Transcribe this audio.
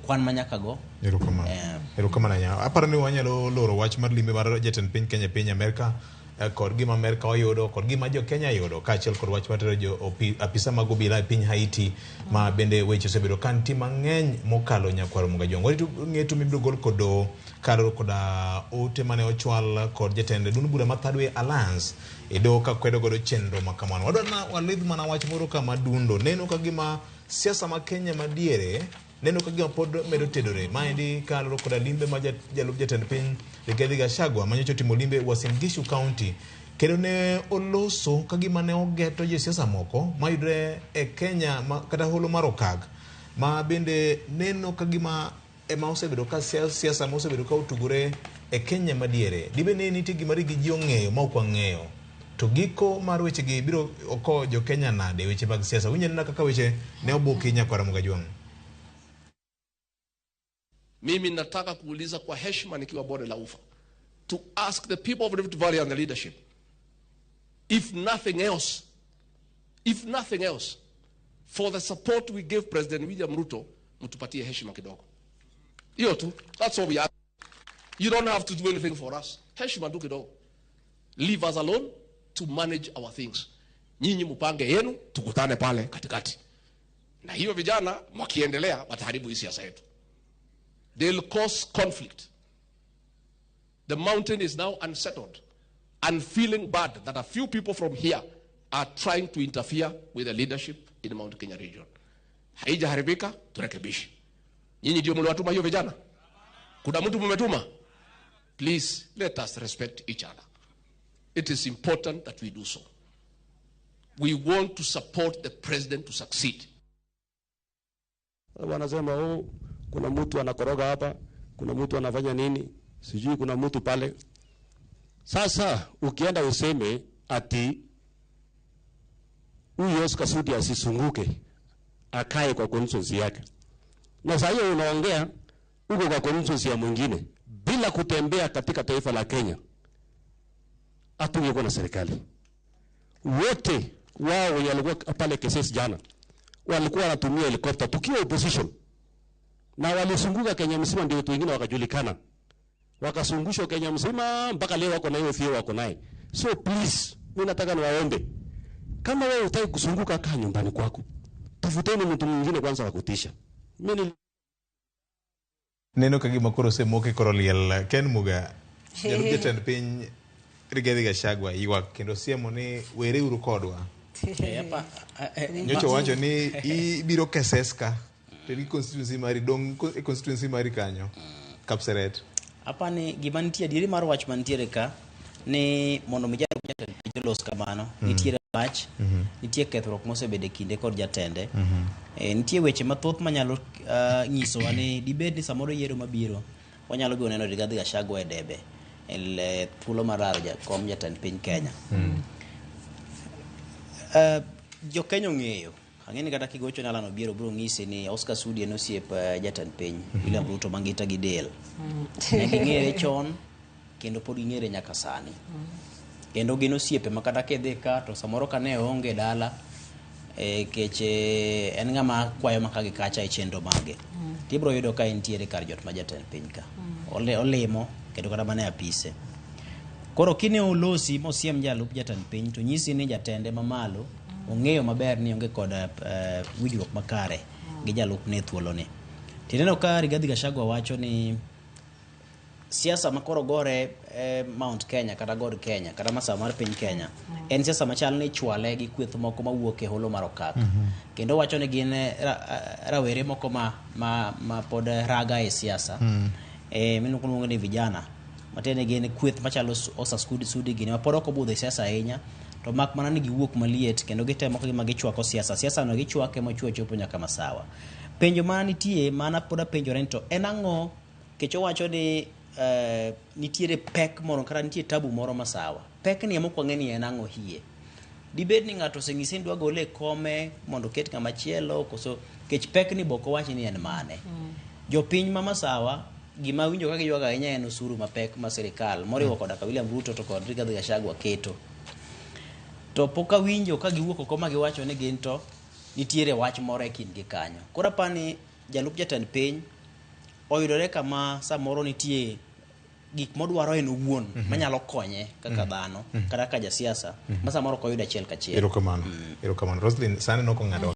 kwan manyaka go. Erokamano nya. Aparo ni wanyalo loro wach mar limbe mar jatend piny Kenya piny Amerika kod gima Amerika oyudo kod gima jo Kenya yudo kaachiel kod wach matero jo apisa mag obila e piny Haiti ma bende weche osebedo kanti mang'eny mokalo nyakwaro Muga Jongo. Waritu ng'eto mibiro gol kod karo koda ote mane ochwal kod jatend duond bura ma Third Way Alliance edo ka kwedo godo chenro makamano. Wadwana walidh mana wach moro kama dundo neno ka gima siasa ma Kenya madiere neno ka gima pod medo tedore maendi kaloro koda limbe ma jalup jatend piny Rigathi Gachagua manyocha timo limbe Uasin Gishu County kendo ne oloso ka gima ne ogeto jo siasa moko mayudre e Kenya kata holo mar Okak ma bende neno ka gima ema osebedo ka siasa ma osebedo ka utugore e Kenya madiere. Dibe ne nitie gima rigi ji ong'eyo ma ok wang'eyo to giko mar weche gi biro oko jo Kenya nade weche mag siasa winyo nena kaka weche ne obuki nyakwara Muga Jongo. Mimi nataka kuuliza kwa heshima nikiwa bonde la ufa to ask the people of Rift Valley and the leadership, if nothing else, for the support we gave President William Ruto, mtupatie heshima kidogo. Hiyo tu, that's all we ask. You don't have to do anything for us. Heshima tu kidogo. Leave us alone to manage our things. Nyinyi mupange yenu, tukutane pale katikati. Na hiyo vijana wakiendelea wataharibu hii siasa yetu. They'll cause conflict. The mountain is now unsettled and feeling bad that a few people from here are trying to interfere with the leadership in the Mount Kenya region. Haija haribika, turekebishi. Nyinyi ndio mliwatuma hiyo vijana? Kuna mtu mumetuma? Please, let us respect each other. It is important that we do so. We want to support the president to succeed. Wanasema kuna mtu anakoroga hapa, kuna mtu anafanya nini, sijui kuna mtu pale. Sasa ukienda useme ati huyu Oscar Sudi asisunguke akae kwa constituency yake. Na sasa hiyo unaongea uko kwa constituency ya mwingine bila kutembea katika taifa la Kenya. Hatungekuwa na serikali. Wote wao walikuwa pale KCS jana walikuwa wanatumia helicopter tukiwa opposition. Na walisunguka Kenya mzima ndio watu wengine wakajulikana. Wakasungushwa Kenya mzima mpaka leo wako na hiyo fio wako naye. So please, mimi nataka niwaombe. Kama wewe hutaki kusunguka kaa nyumbani kwako. Tafuteni mtu mwingine kwanza wa kutisha. Mimi neno kagima koro semoke koro liel Ken Muga. Jalup jatend piny Rigathi Gachagua ywak kendo siemo ni were uru kodwa. Nyocha wacho ni ibiro keseska. Teri constituency mari dong constituency mari kanyo Kapseret. Apa ni gima nitie diri mar wach mantiere ka ni mondo mi jatend los kamano nitiere wach nitie kethruok mosebede kinde kod jatende nitie weche mathoth manyalo nyiso ni dibed ni samoro yiero mabiro wanyalo go neno Rigathi Gachagua e debe el thuolo marar kom jatend piny Kenya. Jo Kenya ng'eyo ang'eni kata kigocho nalano biro ng'isi ni Oscar Sudi en osiep jatend piny William Ruto mangita gi del. Ne ging'ere chon kendo pod ging'ere nyaka sani. Kendo gin osiepe makata kedhi ka to samoro kane onge dala keche en ng'ama kwayo makagi kacha e chenro mage. Tibro yudo ka entiere kar jot ma jatend piny ka. Olemo kendo kata mane apise. Koro kine olosi mosiem jalup jatend piny to nyisi ni jatende mamalo ong'eyo maber ni onge kod winjruok makare gi jalup ne thuolo ni. Tineno ka Rigathi Gachagua wacho ni siasa makoro gore Mount Kenya kata God Kenya kata masa mar piny Kenya en siasa machal ni chwale gi kweth moko mawuok e holo mar Okak. Kendo wacho ni gin rawere moko ma pod raga e siasa. Minu kuongo ni vijana matene gin kweth machalo Oscar Sudi gin ma pod ok obudho e siasa ahinya. To mak mana ni giwuok maliet kendo gitemo ka gichwako siasa no gichwake mochuo chopo nyaka masawa. Penjo mana nitie mana poda penjo rento en ang'o kecho wacho ni nitiere pek moro kata nitie tabu moro masawa. Pek ni emo kwang'eni en ang'o hie. Dibed ni ng'ato seng'isi ndwa gole kome mondo ket kama chielo koso kech pek ni boko wachi ni en mane. Jo piny ma masawa gima winjo ka giywaga ahinya en osuru mapek ma sirikal moriwo koda ka William Ruto to kod Rigathi Gachagua keto. To poka winjo ka giwuok oko ma giwacho ni gin to nitiere wach moro e kindgi kanyo. Koro pani jalup jatend piny oyudore kama samoro nitie gik modwaro en owuon manyalo konye kaka dhano kata kaka jasiasa ma samoro koyudo achiel kachiel. Erokamano. Roslyn sani nokong'ado